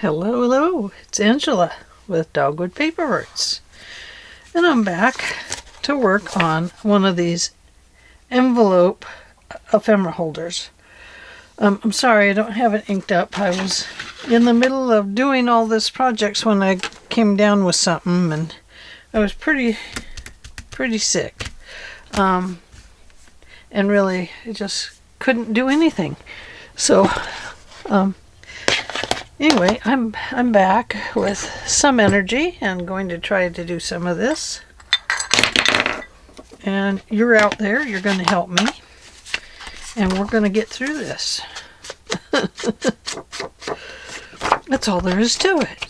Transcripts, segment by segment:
Hello, hello, it's Angela with Dogwood Paper Arts, and I'm back to work on one of these envelope ephemera holders. I'm sorry I don't have it inked up. I was in the middle of doing all this projects when I came down with something, and I was pretty sick, and really I just couldn't do anything. So anyway, I'm back with some energy and going to try to do some of this. And you're out there, you're going to help me. And we're going to get through this. That's all there is to it.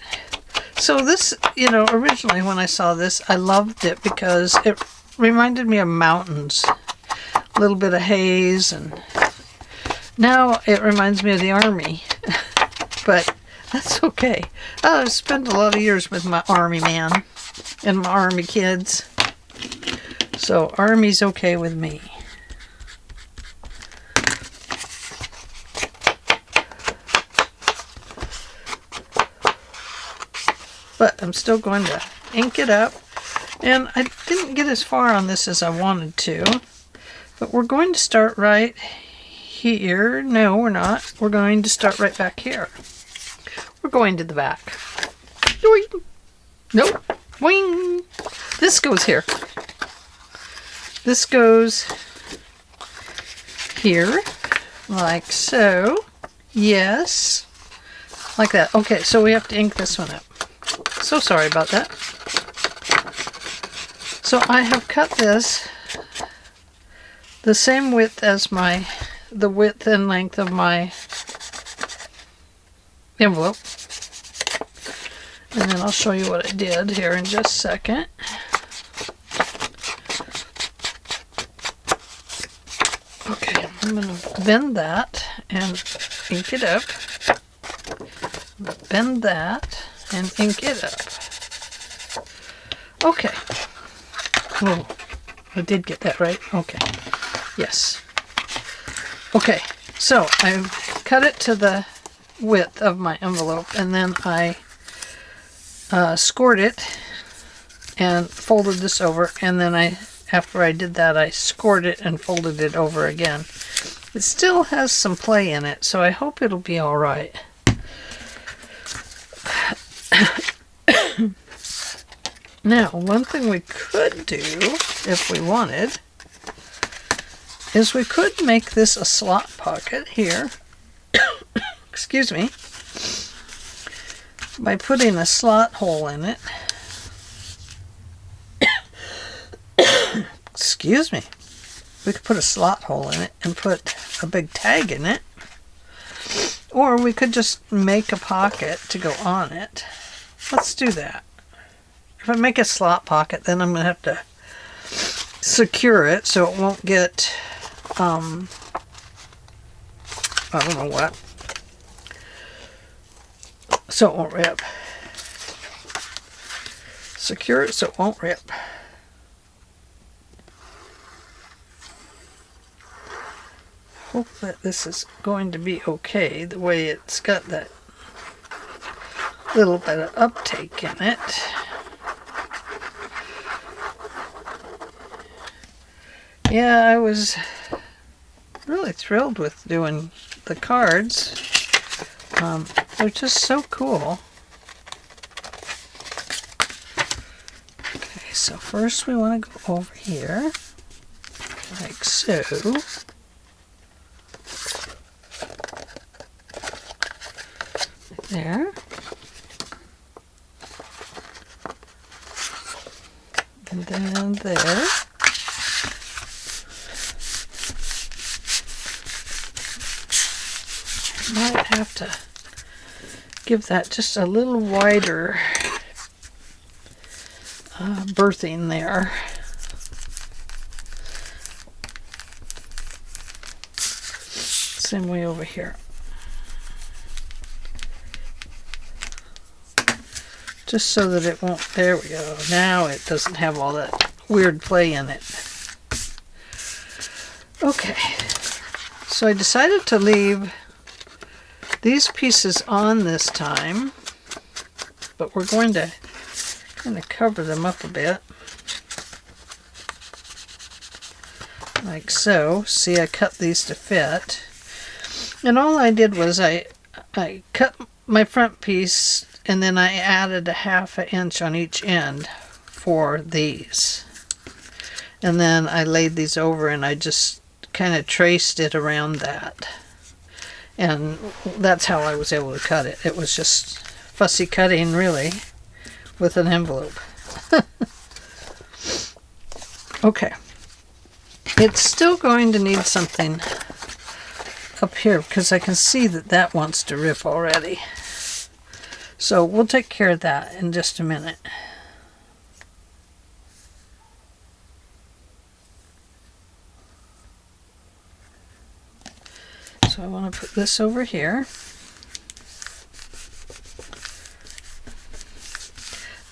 So this, originally when I saw this, I loved it because it reminded me of mountains. A little bit of haze, and now it reminds me of the army. But that's okay. I've spent a lot of years with my army man and my army kids. So army's okay with me. But I'm still going to ink it up. And I didn't get as far on this as I wanted to. But we're going to start right here. No, we're not. We're going to start right back here. We're going to the back. Doing. Nope. Wing. This goes here. This goes here. Like so. Yes. Like that. Okay, so we have to ink this one up. So sorry about that. So I have cut this the same width as the width and length of my envelope. And then I'll show you what I did here in just a second. Okay, I'm going to bend that and ink it up. Bend that and ink it up. Okay. Oh, I did get that right. Okay. Yes. Okay, so I've cut it to the width of my envelope, and then I scored it and folded this over, and then after I did that, I scored it and folded it over again. It still has some play in it, so I hope it'll be all right. Now, one thing we could do, if we wanted, is we could make this a slot pocket here. Excuse me. By putting a slot hole in it. Excuse me. We could put a slot hole in it and put a big tag in it. Or we could just make a pocket to go on it. Let's do that. If I make a slot pocket, then I'm going to have to secure it so it won't get, I don't know what. So it won't rip. Secure it so it won't rip. Hope that this is going to be okay the way it's got that little bit of uptake in it. Yeah, I was really thrilled with doing the cards. They're just so cool. Okay, so first we want to go over here, like so. There. And then there. Might have to give that just a little wider berthing there. Same way over here. Just so that it won't, there we go. Now it doesn't have all that weird play in it. Okay, so I decided to leave these pieces on this time, but we're going to kind of cover them up a bit. Like so. See, I cut these to fit. And all I did was I cut my front piece and then I added a 1/2 inch on each end for these. And then I laid these over and I just kind of traced it around that. And that's how I was able to cut it. It was just fussy cutting, really, with an envelope. Okay. It's still going to need something up here because I can see that that wants to rip already. So we'll take care of that in just a minute. So I want to put this over here.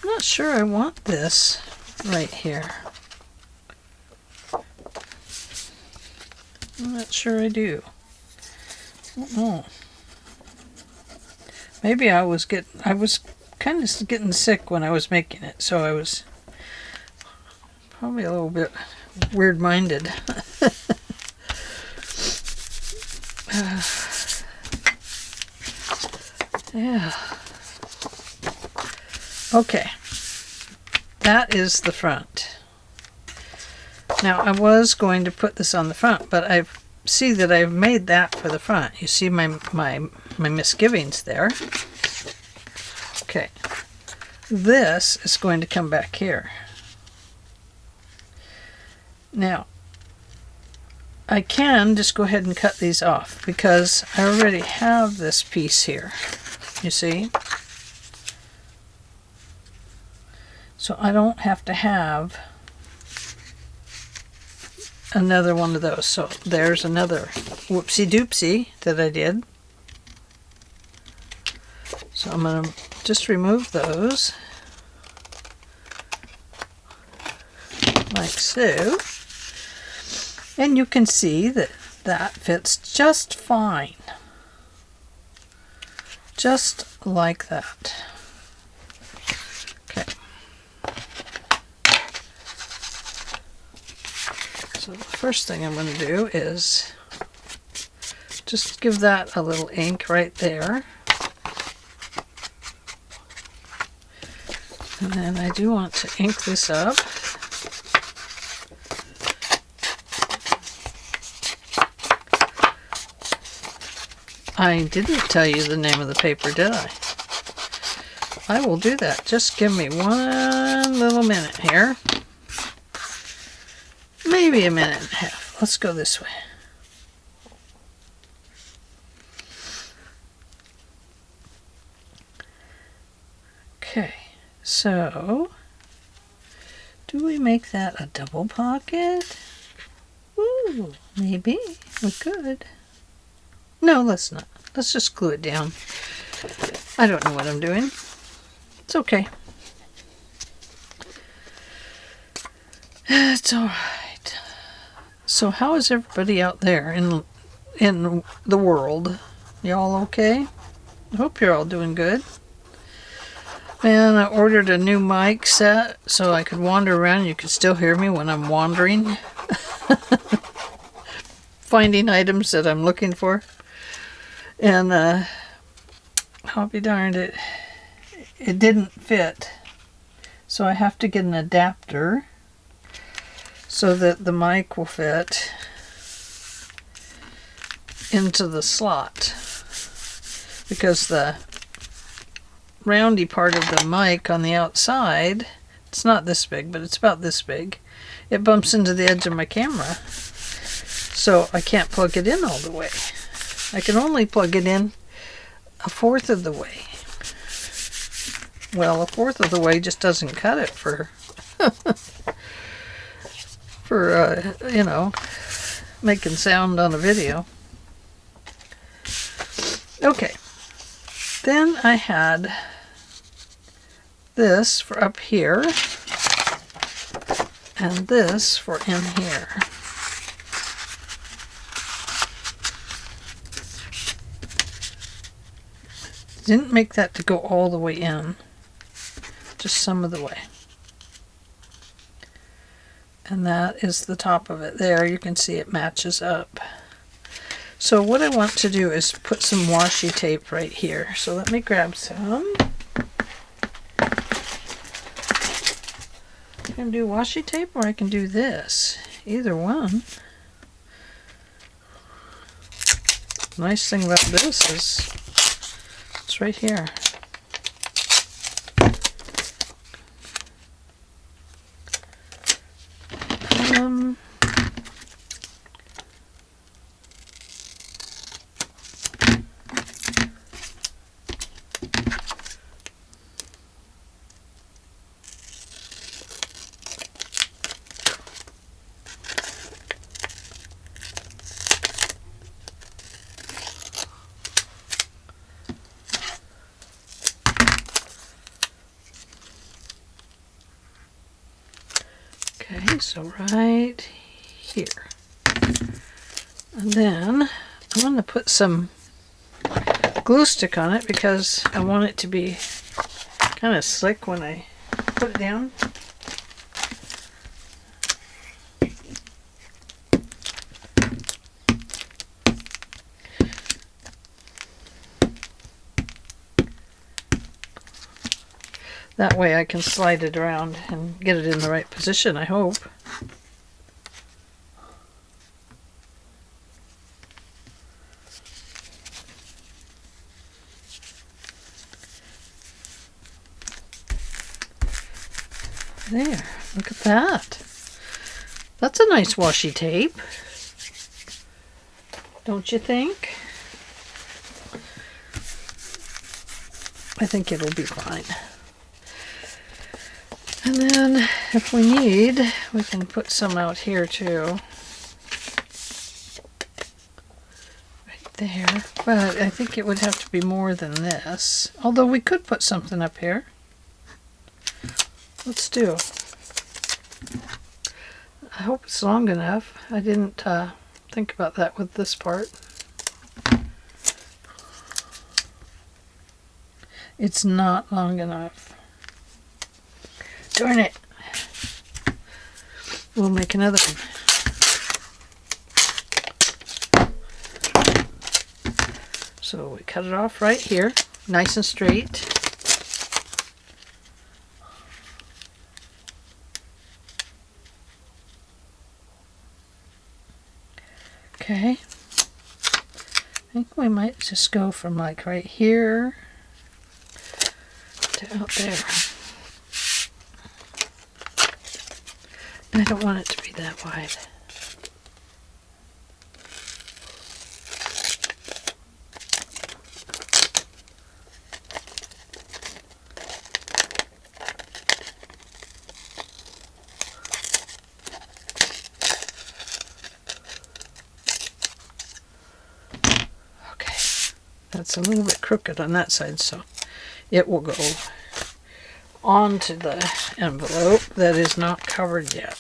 I'm not sure I want this right here. I'm not sure I do. I don't know. Maybe I was kind of getting sick when I was making it, so I was probably a little bit weird-minded. Yeah. Okay. That is the front. Now I was going to put this on the front, but I see that I've made that for the front. You see my misgivings there. Okay. This is going to come back here. Now, I can just go ahead and cut these off because I already have this piece here. You see? So I don't have to have another one of those. So there's another whoopsie doopsie that I did. So I'm going to just remove those like so. And you can see that that fits just fine. Just like that. Okay. So the first thing I'm going to do is just give that a little ink right there. And then I do want to ink this up. I didn't tell you the name of the paper, did I? I will do that. Just give me one little minute here. Maybe a minute and a half. Let's go this way. Okay, so do we make that a double pocket? Ooh, maybe we could. No, let's not. Let's just glue it down. I don't know what I'm doing. It's okay. It's all right. So how is everybody out there in the world? Y'all okay? I hope you're all doing good. Man, I ordered a new mic set so I could wander around and you could still hear me when I'm wandering. Finding items that I'm looking for. And I'll be darned, it didn't fit. So I have to get an adapter so that the mic will fit into the slot. Because the roundy part of the mic on the outside, it's not this big, but it's about this big. It bumps into the edge of my camera. So I can't plug it in all the way. I can only plug it in 1/4 of the way. Well, 1/4 of the way just doesn't cut it for, you know, making sound on a video. Okay. Then I had this for up here and this for in here. didn't make that to go all the way in, just some of the way. And that is the top of it there. You can see it matches up. So what I want to do is put some washi tape right here. So let me grab some. I can do washi tape or I can do this. Either one. Nice thing about this is it's right here. Okay, so right here. And then I'm going to put some glue stick on it because I want it to be kind of slick when I put it down. That way I can slide it around and get it in the right position, I hope. There, look at that. That's a nice washi tape. Don't you think? I think it'll be fine. And then if we need, we can put some out here too. Right there. But I think it would have to be more than this. Although we could put something up here. Let's do. I hope it's long enough. I didn't think about that with this part. It's not long enough. Darn it. We'll make another one. So we cut it off right here, nice and straight. Okay. I think we might just go from like right here to out there. I don't want it to be that wide. Okay, that's a little bit crooked on that side, so it will go onto the envelope that is not covered yet.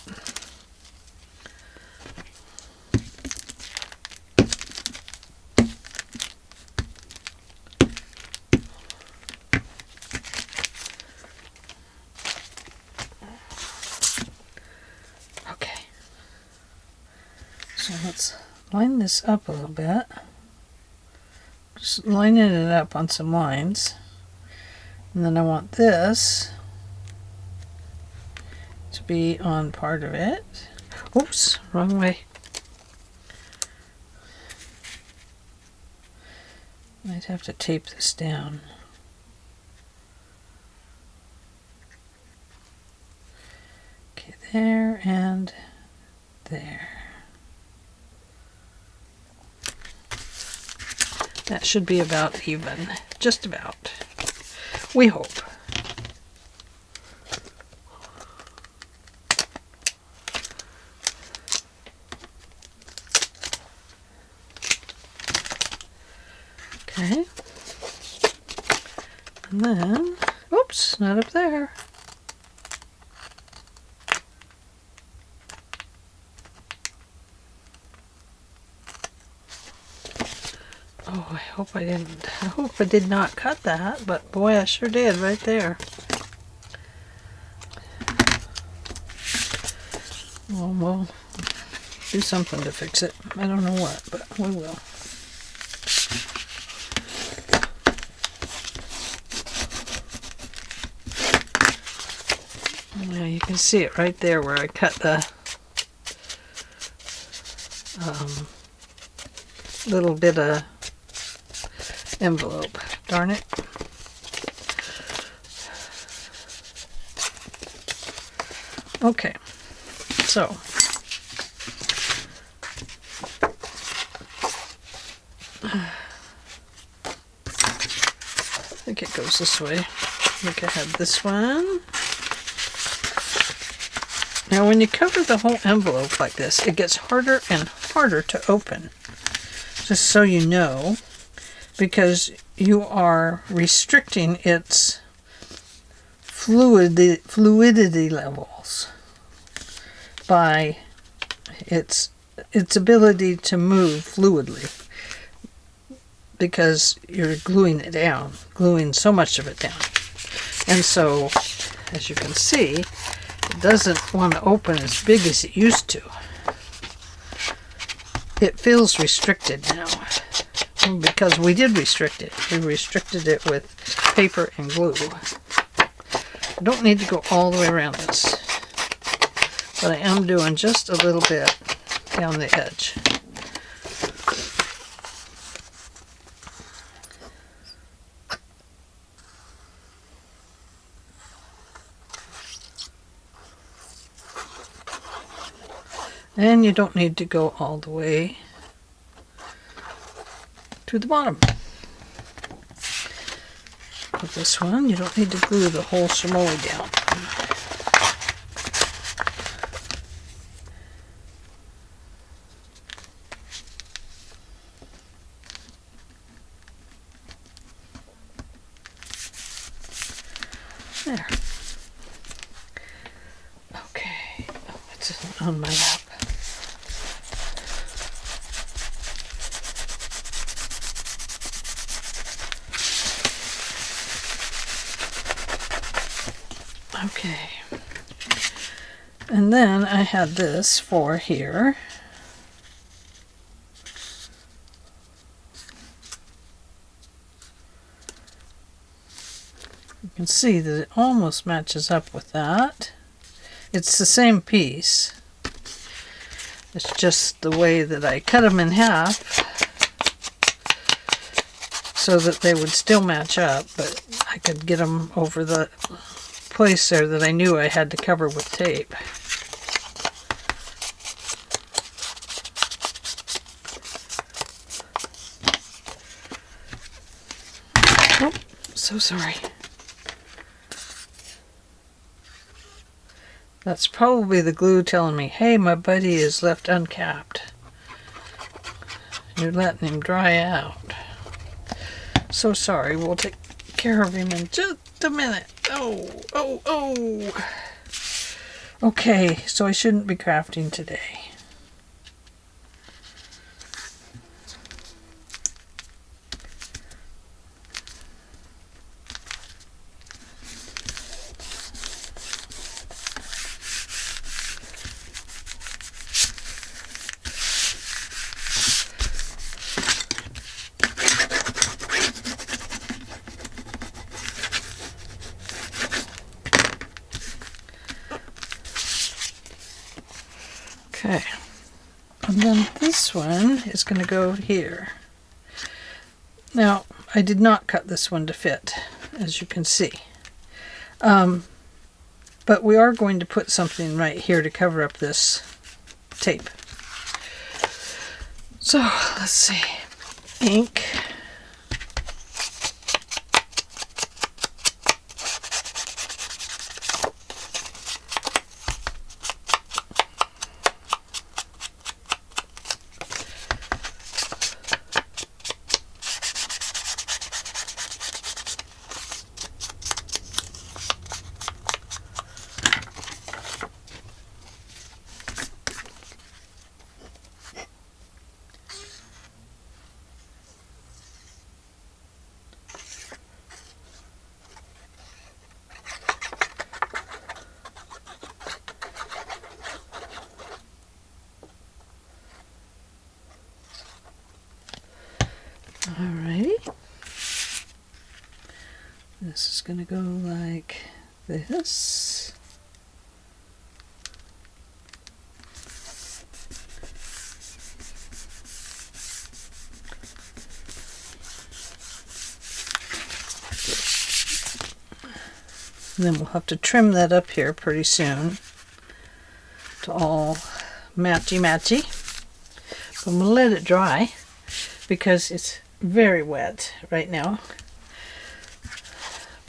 Okay, so let's line this up a little bit. Just lining it up on some lines. And then I want this to be on part of it. Oops, wrong way. Might have to tape this down. Okay, there and there. That should be about even, just about. We hope. Okay. And then, oops, not up there. Oh, I hope I didn't. I hope I did not cut that, but boy, I sure did right there. Well, we'll do something to fix it. I don't know what, but we will. Yeah, you can see it right there where I cut the little bit of envelope. Darn it. Okay, so I think it goes this way. I think I had this one. Now when you cover the whole envelope like this, it gets harder and harder to open. Just so you know, because you are restricting its fluidity levels by its ability to move fluidly, because you're gluing it down, gluing so much of it down. And so, as you can see, it doesn't want to open as big as it used to. It feels restricted now, because we did restrict it. We restricted it with paper and glue. I don't need to go all the way around this, but I am doing just a little bit down the edge. And you don't need to go all the way to the bottom. With this one, you don't need to glue the whole chamois down. There. Okay, it's on my lap. Okay, and then I had this for here. You can see that it almost matches up with that. It's the same piece. It's just the way that I cut them in half so that they would still match up, but I could get them over the place there that I knew I had to cover with tape. Oh, so sorry. That's probably the glue telling me, hey, my buddy is left uncapped. You're letting him dry out. So sorry, we'll take care of him in just a minute. Oh. Okay, so I shouldn't be crafting today. Okay, and then this one is going to go here. Now, I did not cut this one to fit, as you can see. But we are going to put something right here to cover up this tape. So, let's see. Ink. This is going to go like this. And then we'll have to trim that up here pretty soon to all matchy-matchy. But I'm going to let it dry because it's very wet right now.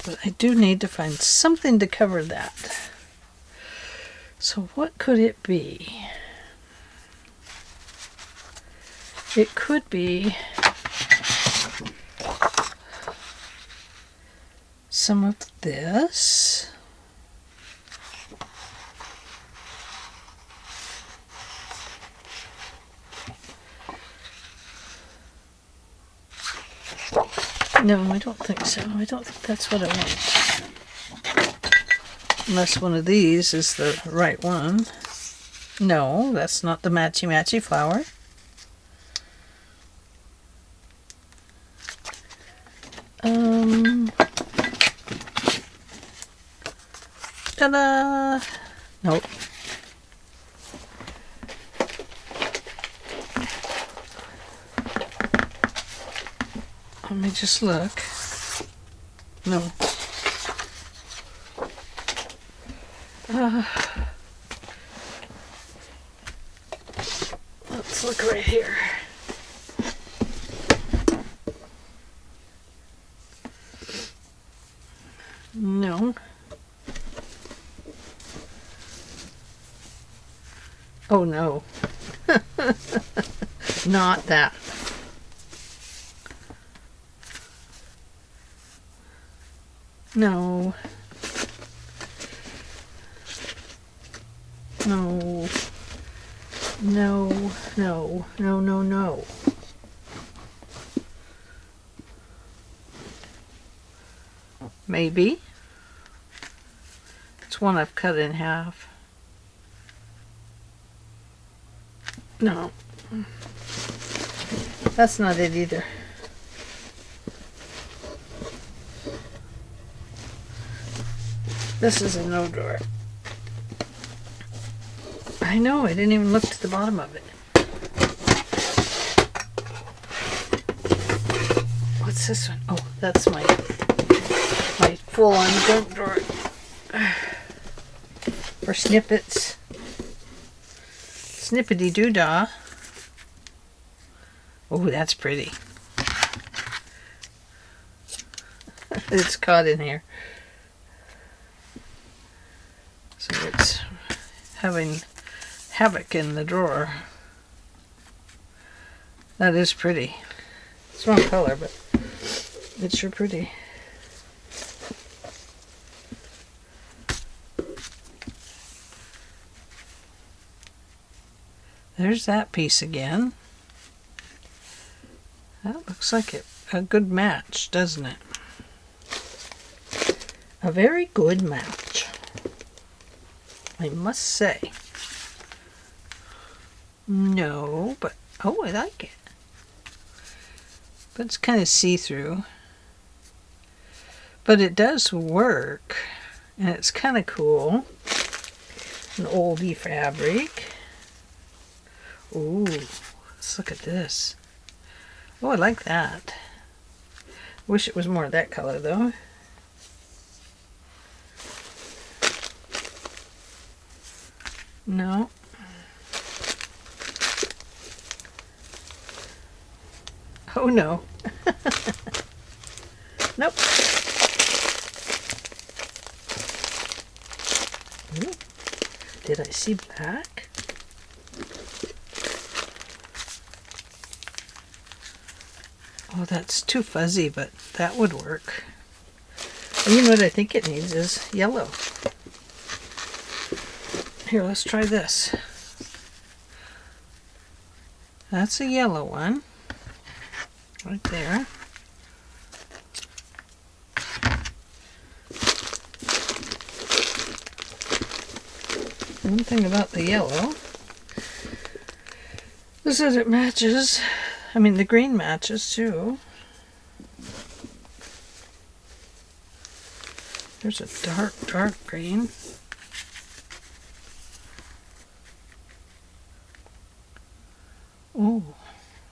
But I do need to find something to cover that. So what could it be? It could be some of this. No, I don't think so. I don't think that's what I want. Unless one of these is the right one. No, that's not the matchy-matchy flower. Ta-da! Nope. Let me just look. No. Let's look right here. No. Oh no. Not that. No. No. No. No. No, no, no. Maybe. It's one I've cut in half. No. That's not it either. This is a no drawer. I know, I didn't even look to the bottom of it. What's this one? Oh, that's my full-on junk drawer. For snippets. Snippety-doo-dah. Oh, that's pretty. It's caught in here. So it's having havoc in the drawer. That is pretty. It's wrong color, but it's sure pretty. There's that piece again. That looks like a good match, doesn't it? A very good match, I must say. No, but oh, I like it. But it's kind of see-through. But it does work, and it's kind of cool. An oldie fabric. Ooh, let's look at this. Oh, I like that. Wish it was more of that color, though. No. Oh, no. Nope. Ooh. Did I see black? Oh, that's too fuzzy, but that would work. And you know what I think it needs is yellow. Here, let's try this. That's a yellow one. Right there. One thing about the yellow is that it matches. I mean, the green matches too. There's a dark, dark green. Oh,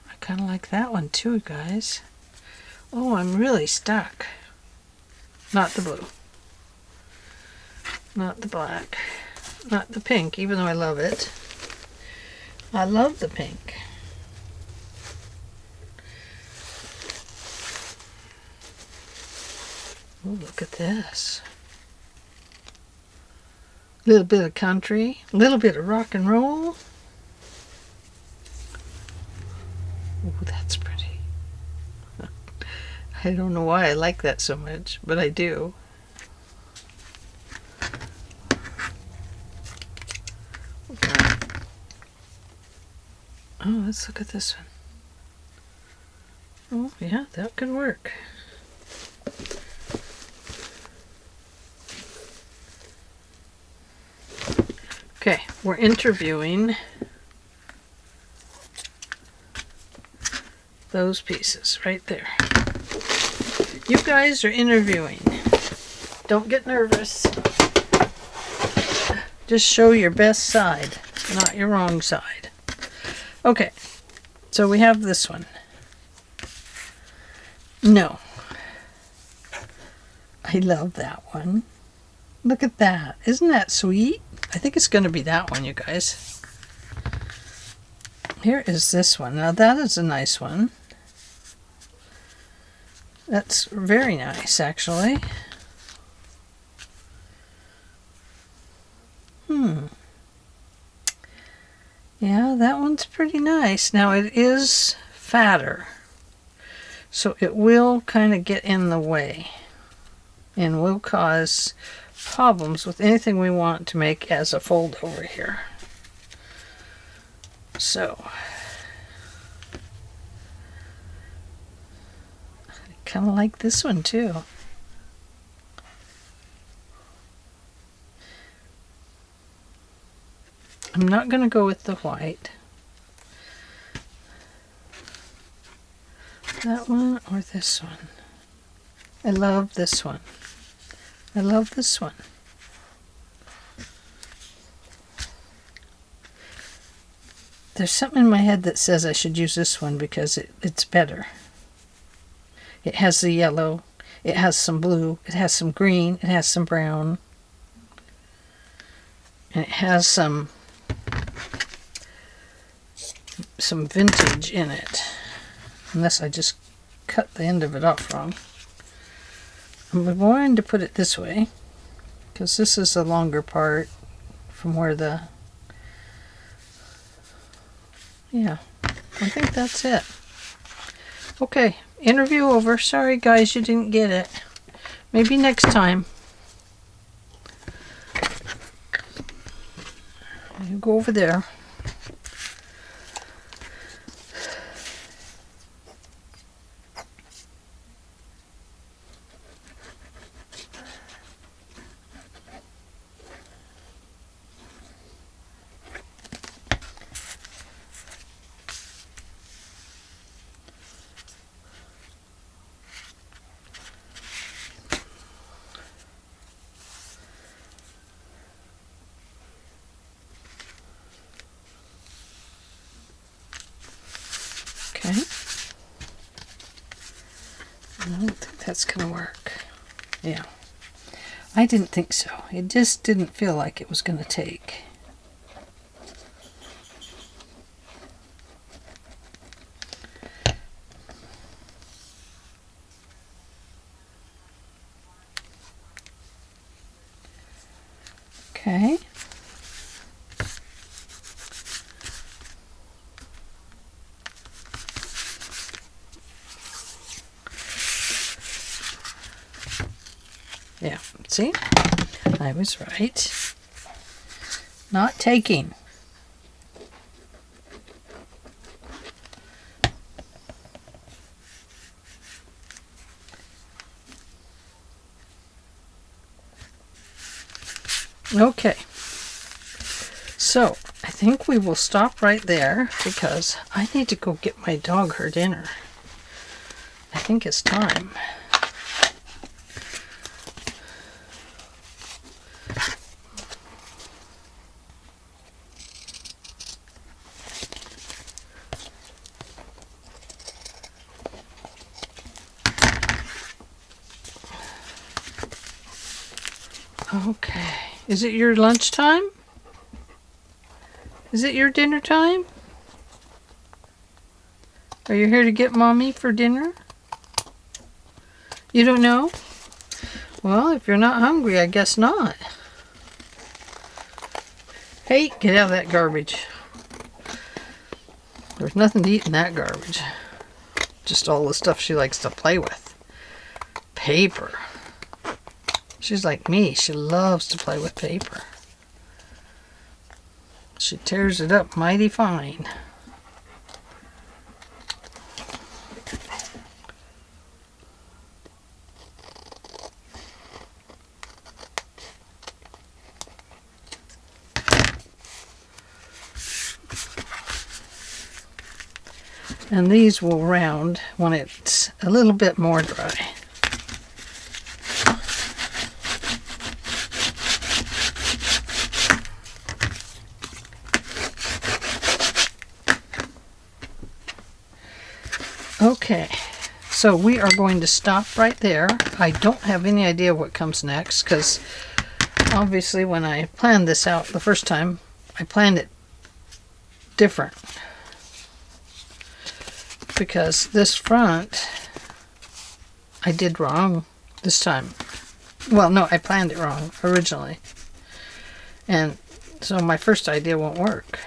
I kind of like that one too, guys. Oh, I'm really stuck. Not the blue. Not the black. Not the pink, even though I love it. I love the pink. Oh, look at this. A little bit of country, a little bit of rock and roll. Oh, that's pretty. I don't know why I like that so much, but I do. Oh, let's look at this one. Oh, yeah, that could work. Okay, we're interviewing those pieces right there. You guys are interviewing. Don't get nervous. Just show your best side, not your wrong side. Okay, so we have this one. No. I love that one. Look at that. Isn't that sweet? I think it's going to be that one, you guys. Here is this one. Now that is a nice one. That's very nice, actually. Yeah, that one's pretty nice. Now it is fatter, so it will kind of get in the way and will cause problems with anything we want to make as a fold over here. So I kind of like this one too. I'm not going to go with the white. That one or this one. I love this one. I love this one. There's something in my head that says I should use this one because it's better. It has the yellow, it has some blue, it has some green, it has some brown, and it has some vintage in it. Unless I just cut the end of it off wrong. I'm going to put it this way because this is a longer part from where the... Yeah, I think that's it. Okay, interview over. Sorry guys, you didn't get it. Maybe next time. You go over there. Okay. I don't think that's going to work. Yeah. I didn't think so. It just didn't feel like it was going to take. Okay. Yeah, see? I was right. Not taking. Okay. So, I think we will stop right there because I need to go get my dog her dinner. I think it's time. Okay. Is it your lunchtime? Is it your dinner time? Are you here to get Mommy for dinner? You don't know? Well, if you're not hungry, I guess not. Hey, get out of that garbage. There's nothing to eat in that garbage. Just all the stuff she likes to play with. Paper. She's like me. She loves to play with paper. She tears it up mighty fine. And these will round when it's a little bit more dry. Okay, so we are going to stop right there. I don't have any idea what comes next because obviously when I planned this out the first time, I planned it different. Because this front, I did wrong this time. Well, no, I planned it wrong originally. And so my first idea won't work.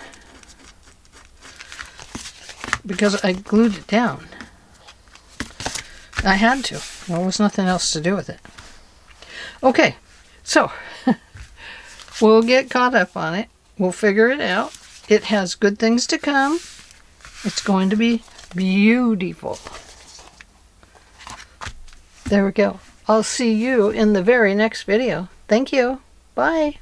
Because I glued it down. I had to. There was nothing else to do with it. Okay, so we'll get caught up on it. We'll figure it out. It has good things to come. It's going to be beautiful. There we go. I'll see you in the very next video. Thank you. Bye.